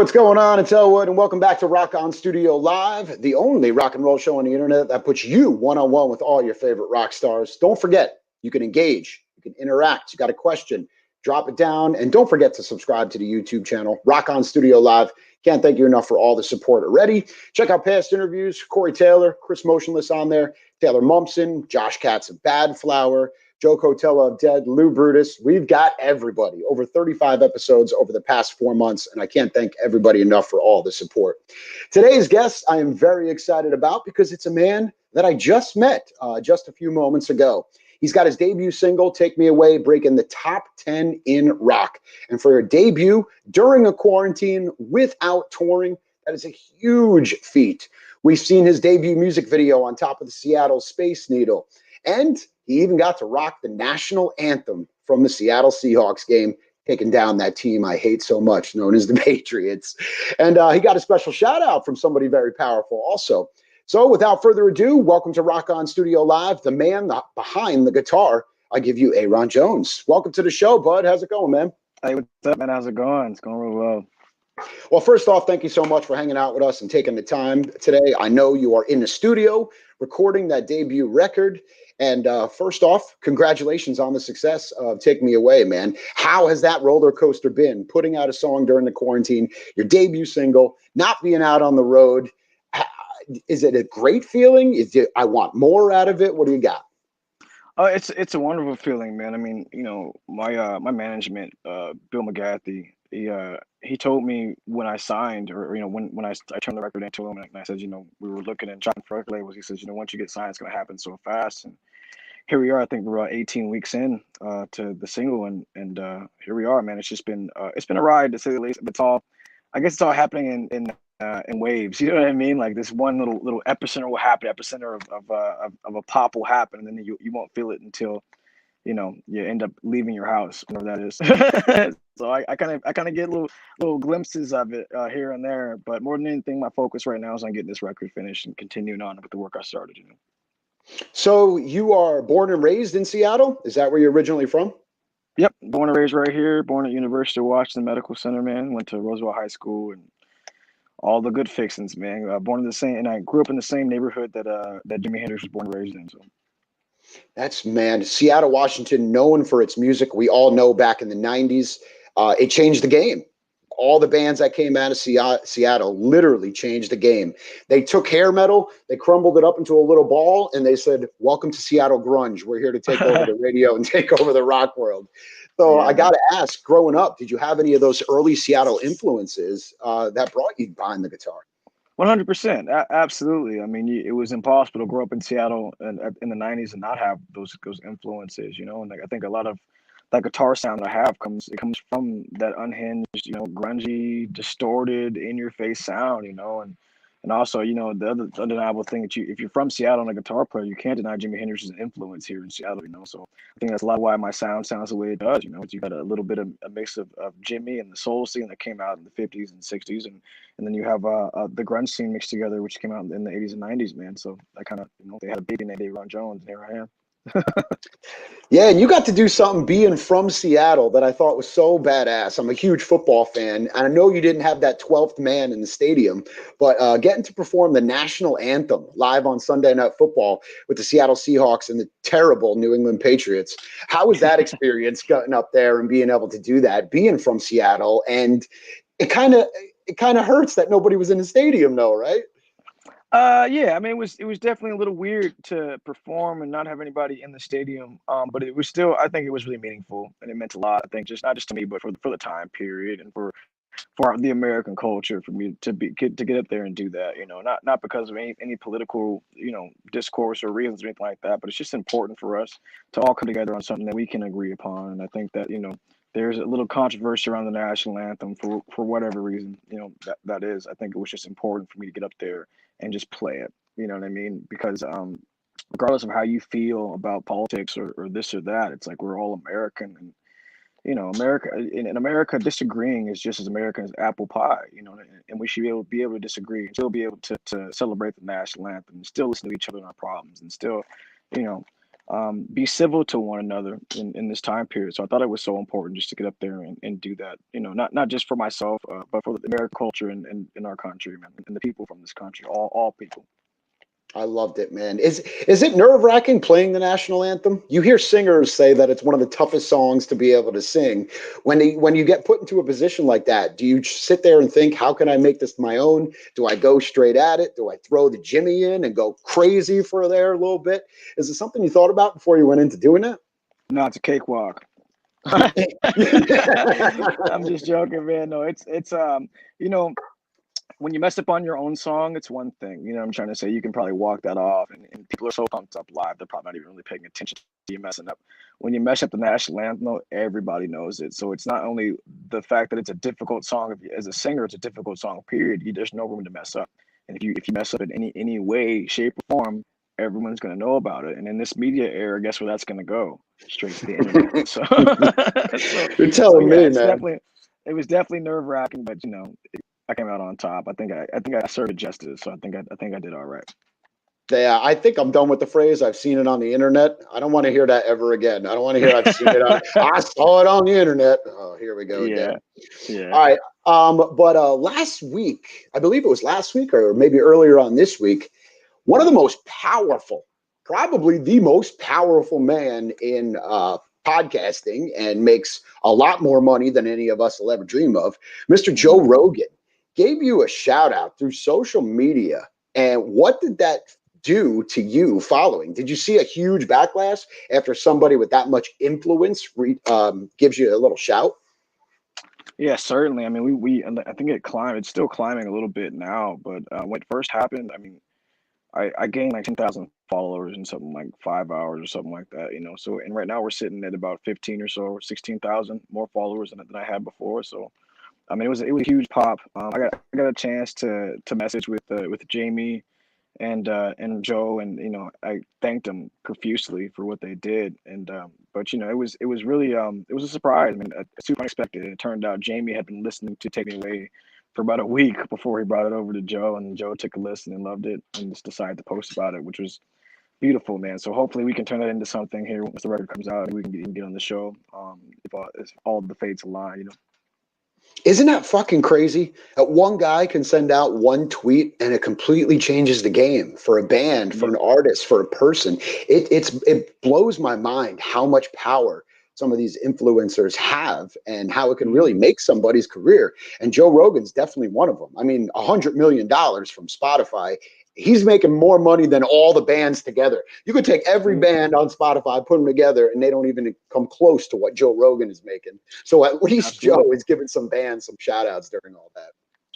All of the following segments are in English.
what's going on? It's Elwood, and welcome back to Rock On Studio Live, the only rock and roll show on the internet that puts you one-on-one with all your favorite rock stars. Don't forget, you can engage, you can interact. You got a question, drop it down, and don't forget to subscribe to the YouTube channel, Rock On Studio Live. Can't thank you enough for all the support already. Check out past interviews, Corey Taylor, Chris Motionless on there, Taylor Mumpson, Josh Katz of Bad Flower, Joe Cotella of Dead, Lou Brutus. We've got everybody. Over 35 episodes over the past 4 months, and I can't thank everybody enough for all the support. Today's guest I am very excited about because it's a man that I just met just a few moments ago. He's got his debut single, Take Me Away, breaking the top 10 in rock. And for a debut during a quarantine without touring, that is a huge feat. We've seen his debut music video on top of the Seattle Space Needle. And he even got to rock the national anthem from the Seattle Seahawks game, taking down that team I hate so much, known as the Patriots. And he got a special shout out from somebody very powerful also. So without further ado, welcome to Rock On Studio Live, the man behind the guitar. I give you Ayron Jones. Welcome to the show, bud. How's it going, man? Hey, what's up, man? How's it going? It's going real well. Well, first off, thank you so much for hanging out with us and taking the time today. I know you are in the studio recording that debut record. And first off, congratulations on the success of Take Me Away, man. How has that roller coaster been? Putting out a song during the quarantine, your debut single, not being out on the road. Is it a great feeling? I want more out of it? What do you got? It's a wonderful feeling, man. I mean, my management, Bill McGathy, he told me when I signed, or when I turned the record into him, and I said, we were looking at trying for record labels. He says, once you get signed, it's going to happen so fast. And here we are. I think we're about 18 weeks in to the single, and here we are, man. It's just been it's been a ride, to say the least. I guess it's all happening in waves. You know what I mean? Like this one little epicenter will happen, epicenter of a pop will happen, and then you won't feel it until you end up leaving your house, whatever that is. So I kind of get little glimpses of it here and there, but more than anything, my focus right now is on getting this record finished and continuing on with the work I started. So you are born and raised in Seattle? Is that where you're originally from? Yep, born and raised right here. Born at University of Washington Medical Center, man. Went to Roosevelt High School and all the good fixings, man. Born in the same, and I grew up in the same neighborhood that Jimi Hendrix was born and raised in. So. That's, man, Seattle, Washington, known for its music. We all know back in the 90s, it changed the game. All the bands that came out of Seattle literally changed the game. They took hair metal, they crumbled it up into a little ball, and they said, welcome to Seattle grunge. We're here to take over the radio and take over the rock world. So yeah. I got to ask, growing up, did you have any of those early Seattle influences that brought you behind the guitar? 100%, absolutely. I mean, it was impossible to grow up in Seattle in the 90s and not have those influences, and like, I think a lot of that guitar sound I have comes from that unhinged, grungy, distorted, in-your-face sound, and also, the other undeniable thing that if you're from Seattle and a guitar player, you can't deny Jimi Hendrix's influence here in Seattle, So I think that's a lot of why my sound sounds the way it does, You got a little bit of a mix of Jimmy and the soul scene that came out in the 50s and 60s, and then you have the grunge scene mixed together, which came out in the 80s and 90s, man. So I kind of, they had a baby named Ayron Jones, and here I am. Yeah, and you got to do something being from Seattle that I thought was so badass. I'm a huge football fan, and I know you didn't have that 12th man in the stadium, but getting to perform the national anthem live on Sunday Night Football with the Seattle Seahawks and the terrible New England Patriots. How was that experience getting up there and being able to do that, being from Seattle? And it kind of hurts that nobody was in the stadium, though, right? Yeah, I mean, it was definitely a little weird to perform and not have anybody in the stadium. But it was still, I think it was really meaningful, and it meant a lot. I think not just to me, but for the time period and for the American culture, for me to get up there and do that. Not because of any political discourse or reasons or anything like that, but it's just important for us to all come together on something that we can agree upon. And I think that there's a little controversy around the national anthem for whatever reason that is. I think it was just important for me to get up there and just play it. You know what I mean? Because regardless of how you feel about politics or this or that, it's like we're all American, and America in America, disagreeing is just as American as apple pie. And we should be able to disagree and still be able to celebrate the national anthem and still listen to each other in our problems and still be civil to one another in this time period. So I thought it was so important just to get up there and do that. Not just for myself, but for the American culture and in our country, man, and the people from this country, all people. I loved it, man. Is it nerve-wracking playing the national anthem? You hear singers say that it's one of the toughest songs to be able to sing. When you get put into a position like that, do you sit there and think, how can I make this my own? Do I go straight at it? Do I throw the Jimmy in and go crazy for there a little bit? Is it something you thought about before you went into doing that? No, it's a cakewalk. I'm just joking, man. No, it's you know, when you mess up on your own song, it's one thing. You know what I'm trying to say? You can probably walk that off, and people are so pumped up live, they're probably not even really paying attention to you messing up. When you mess up the national anthem, though, everybody knows it. So it's not only the fact that it's a difficult song. As a singer, it's a difficult song, period. There's no room to mess up. And if you mess up in any way, shape, or form, everyone's going to know about it. And in this media era, guess where that's going to go? Straight to the internet. So, You're telling yeah, me, man. it was definitely nerve wracking, but I came out on top. I served justice, so I think I did all right. Yeah, I think I'm done with the phrase. I've seen it on the internet. I don't want to hear that ever again. I don't want to hear I've seen it on. I saw it on the internet. Oh, here we go Yeah, again. yeah. All right. But last week, I believe it was last week or maybe earlier on this week, one of the most powerful, probably the most powerful man in podcasting and makes a lot more money than any of us will ever dream of, Mr. Joe Rogan, gave you a shout out through social media. And what did that do to you following? Did you see a huge backlash after somebody with that much influence gives you a little shout? Yeah, certainly. I mean, I think it climbed. It's still climbing a little bit now, but when it first happened, I mean, I gained like 10,000 followers in something like 5 hours or something like that, you know. So, and right now we're sitting at about 15 or so, 16,000 more followers than I had before. So, I mean, it was a huge pop. I got a chance to message with Jamie and Joe, and I thanked them profusely for what they did. And but it was really it was a surprise. I mean, super unexpected. It turned out Jamie had been listening to Take Me Away for about a week before he brought it over to Joe, and Joe took a listen and loved it, and just decided to post about it, which was beautiful, man. So hopefully we can turn that into something here once the record comes out, and we can get on the show. If all the fates align, Isn't that fucking crazy? That one guy can send out one tweet and it completely changes the game for a band, for Yeah. an artist, for a person. It blows my mind how much power some of these influencers have and how it can really make somebody's career. And Joe Rogan's definitely one of them. I mean, $100 million from Spotify. He's making more money than all the bands together. You could take every band on Spotify, put them together, and they don't even come close to what Joe Rogan is making. So at least Absolutely. Joe is giving some bands some shout outs during all that.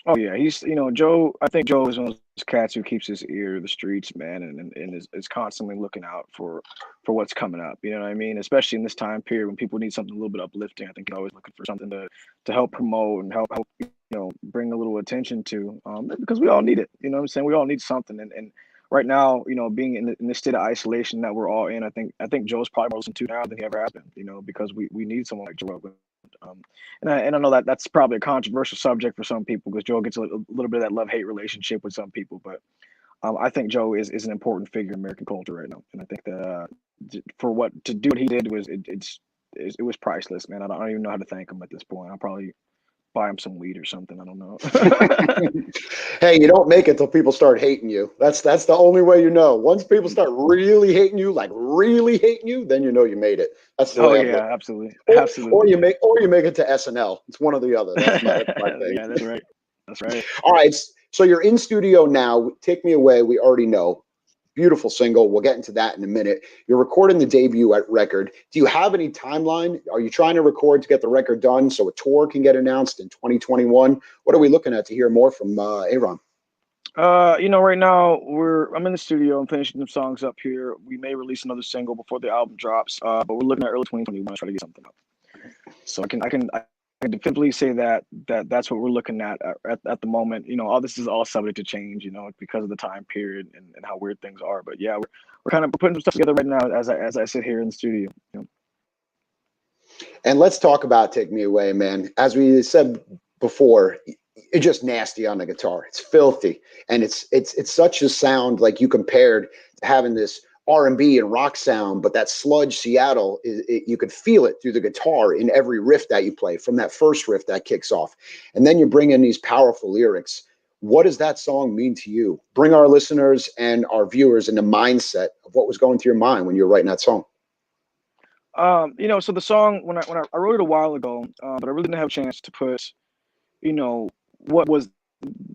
Oh yeah, he's Joe. I think Joe is one of those cats who keeps his ear to the streets, man, and is constantly looking out for what's coming up. You know what I mean? Especially in this time period when people need something a little bit uplifting. I think he's always looking for something to help promote and help bring a little attention to, because we all need it. You know what I'm saying? We all need something, and right now, being in this state of isolation that we're all in, I think Joe's probably more listened to now than he ever has been. Because we need someone like Joe Rogan. And I know that that's probably a controversial subject for some people because Joe gets a little bit of that love-hate relationship with some people, but I think Joe is an important figure in American culture right now, and I think that to do what he did it was priceless, man. I don't even know how to thank him at this point. I'll probably buy him some weed or something. I don't know. Hey, you don't make it till people start hating you. That's the only way you know. Once people start really hating you, like really hating you, then you know you made it. That's the Oh way I've yeah, looked. absolutely, Or absolutely. you make it to SNL. It's one or the other. That's my thing. Yeah, that's right. That's right. All right. So you're in studio now. Take Me Away. We already know. Beautiful single. We'll get into that in a minute. You're recording the debut at record. Do you have any timeline? Are you trying to record to get the record done so a tour can get announced in 2021? What are we looking at to hear more from Ayron? Right now I'm in the studio. I'm finishing some songs up here. We may release another single before the album drops, but we're looking at early 2021 to try to get something up. So I can definitively say that's what we're looking at the moment. All this is all subject to change, because of the time period and how weird things are. But yeah, we're kind of putting some stuff together right now as I sit here in the studio. And let's talk about Take Me Away, man. As we said before, it's just nasty on the guitar. It's filthy. And it's such a sound like you compared to having this R&B and rock sound, but that sludge Seattle, you could feel it through the guitar in every riff that you play, from that first riff that kicks off. And then you bring in these powerful lyrics. What does that song mean to you? Bring our listeners and our viewers in the mindset of what was going through your mind when you were writing that song. So the song, when I wrote it a while ago, but I really didn't have a chance to put, what was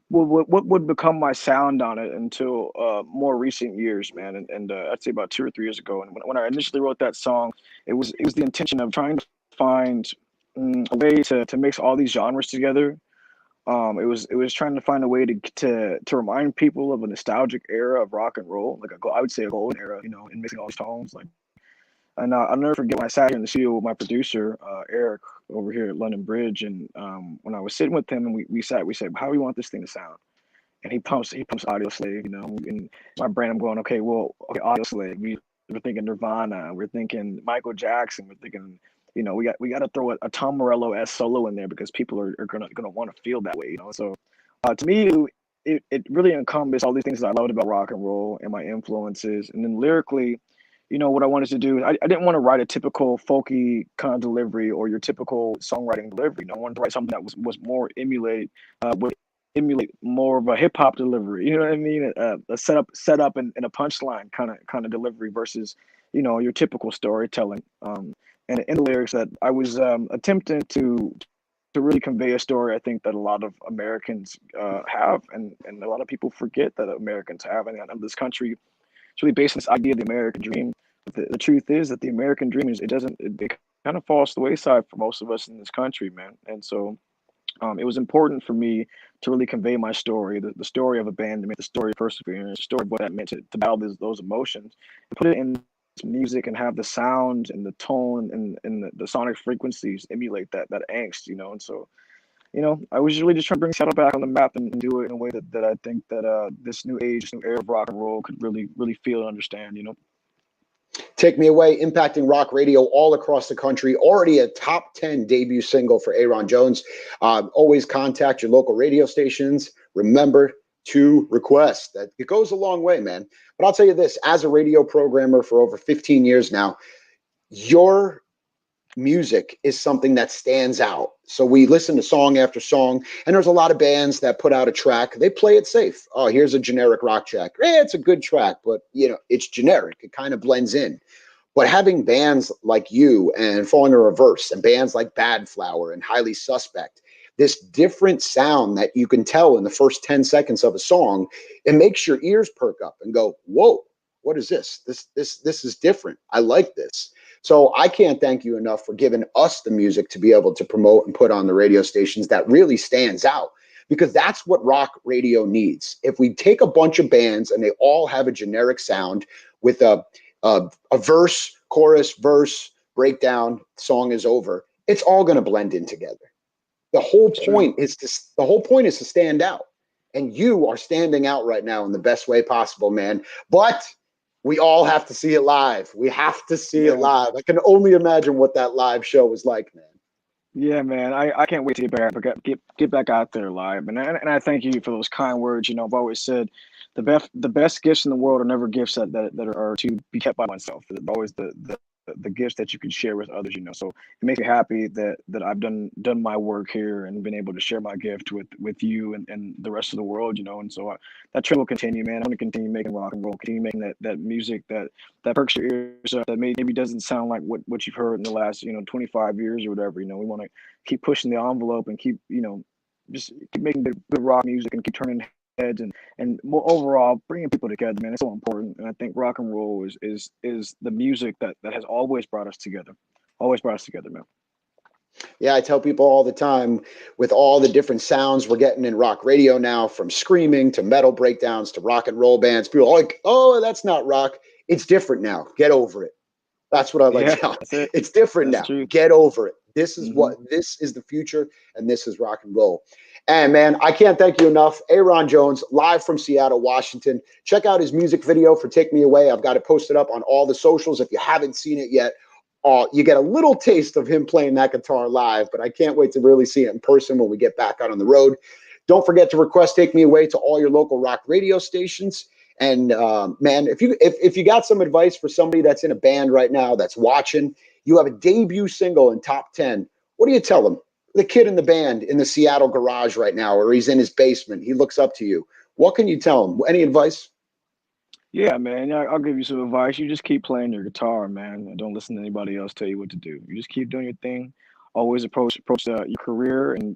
what would become my sound on it until more recent years, man. And I'd say about 2 or 3 years ago. And when I initially wrote that song, it was the intention of trying to find a way to mix all these genres together. It was trying to find a way to remind people of a nostalgic era of rock and roll, like I would say a golden era, in mixing all these tones, like. And I'll never forget when I sat here in the studio with my producer, Eric, over here at London Bridge, and when I was sitting with him and we said, how do we want this thing to sound? And he pumps Audio Slave, in my brain I'm going, okay, Audio Slave. We're thinking Nirvana, we're thinking Michael Jackson, we're thinking, we got to throw a Tom Morello-esque solo in there because people are gonna want to feel that way, So to me, it really encompassed all these things that I loved about rock and roll and my influences, and then lyrically. What I wanted to do, I didn't want to write a typical folky kind of delivery or your typical songwriting delivery. I wanted to write something that was more would emulate more of a hip hop delivery. You know what I mean? A setup and a punchline kind of delivery versus, your typical storytelling. And in the lyrics that I was attempting to really convey a story I think that a lot of Americans have, and a lot of people forget that Americans have, and this country. It's really based on this idea of the American dream. But the truth is that the American dream it kind of falls to the wayside for most of us in this country, man. And so it was important for me to really convey my story, the story of abandonment, the story of perseverance, the story of what that meant to battle those emotions, and put it in music and have the sound and the tone and the sonic frequencies emulate that angst, And so I was really just trying to bring Seattle back on the map and do it in a way that I think that this new age, this new era of rock and roll could really, really feel and understand, Take Me Away, impacting rock radio all across the country. Already a top 10 debut single for Ayron Jones. Always contact your local radio stations. Remember to request. That it goes a long way, man. But I'll tell you this, as a radio programmer for over 15 years now, your music is something that stands out. So we listen to song after song, and there's a lot of bands that put out a track. They play it safe. Oh, here's a generic rock track. It's a good track, but it's generic. It kind of blends in. But having bands like you and Falling in Reverse and bands like Bad Flower and Highly Suspect, this different sound that you can tell in the first 10 seconds of a song, it makes your ears perk up and go, whoa, what is this? This is different. I like this. So I can't thank you enough for giving us the music to be able to promote and put on the radio stations that really stands out, because that's what rock radio needs. If we take a bunch of bands and they all have a generic sound with a verse, chorus, verse, breakdown, song is over, it's all going to blend in together. The whole point is to stand out. And you are standing out right now in the best way possible, man. But we all have to see it live. We have to see it live. I can only imagine what that live show was like, man. Yeah, man. I can't wait to get back out there live. And I thank you for those kind words. I've always said the best gifts in the world are never gifts that are to be kept by oneself. They're always the gifts that you can share with others. So it makes me happy that I've done my work here and been able to share my gift with you and the rest of the world. And so that trend will continue, man. I'm going to continue making rock and roll, continue making that music that perks your ears up, that maybe doesn't sound like what you've heard in the last 25 years or whatever. We want to keep pushing the envelope and keep just keep making good rock music and keep turning heads and more overall bringing people together, man. It's so important. And I think rock and roll is the music that has always brought us together, man. Yeah, I tell people all the time, with all the different sounds we're getting in rock radio now, from screaming to metal breakdowns to rock and roll bands, people are like, oh, that's not rock. It's different now. Get over it. That's what I like to tell. It's different now. True. Get over it. This is this is the future, and this is rock and roll. And man, I can't thank you enough. Ayron Jones, live from Seattle, Washington. Check out his music video for Take Me Away. I've got it posted up on all the socials. If you haven't seen it yet, you get a little taste of him playing that guitar live, but I can't wait to really see it in person when we get back out on the road. Don't forget to request Take Me Away to all your local rock radio stations. And man, if you got some advice for somebody that's in a band right now that's watching, you have a debut single in top 10. What do you tell them? The kid in the band in the Seattle garage right now, or he's in his basement, he looks up to you. What can you tell him? Any advice? Yeah, man. Yeah, I'll give you some advice. You just keep playing your guitar, man, and don't listen to anybody else tell you what to do. You just keep doing your thing. Always approach your career and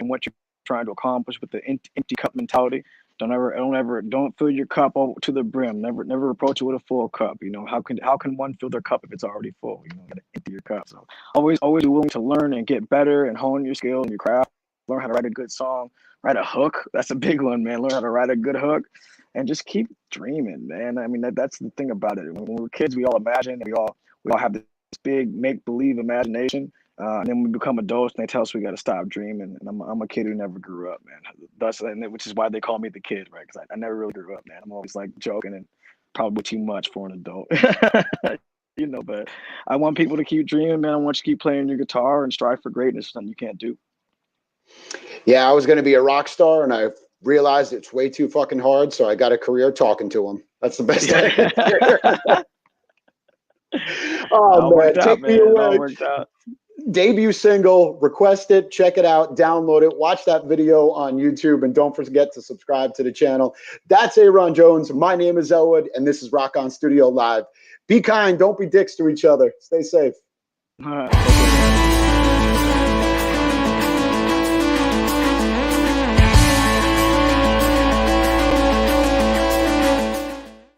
what you're trying to accomplish with the empty cup mentality. Don't fill your cup over to the brim. Never approach it with a full cup. You know, how can one fill their cup if it's already full? You know, you gotta empty your cup. So always be willing to learn and get better and hone your skill and your craft. Learn how to write a good song, write a hook. That's a big one, man. Learn how to write a good hook and just keep dreaming, man. I mean, that's the thing about it. When we're kids, we all imagine, we all have this big make believe imagination, and then we become adults, and they tell us we got to stop dreaming. And I'm a kid who never grew up, man. Which is why they call me the kid, right? Because I never really grew up, man. I'm always like joking and probably too much for an adult. But I want people to keep dreaming, man. I want you to keep playing your guitar and strive for greatness. Something you can't do. Yeah, I was going to be a rock star, and I realized it's way too fucking hard, so I got a career talking to him. That's the best I can do. Oh, man, take me away. It all worked out. Debut single, request it, check it out, download it, watch that video on YouTube, and don't forget to subscribe to the channel. That's Ayron Jones. My name is Elwood, and this is Rock On Studio Live. Be kind, don't be dicks to each other. Stay safe. All right.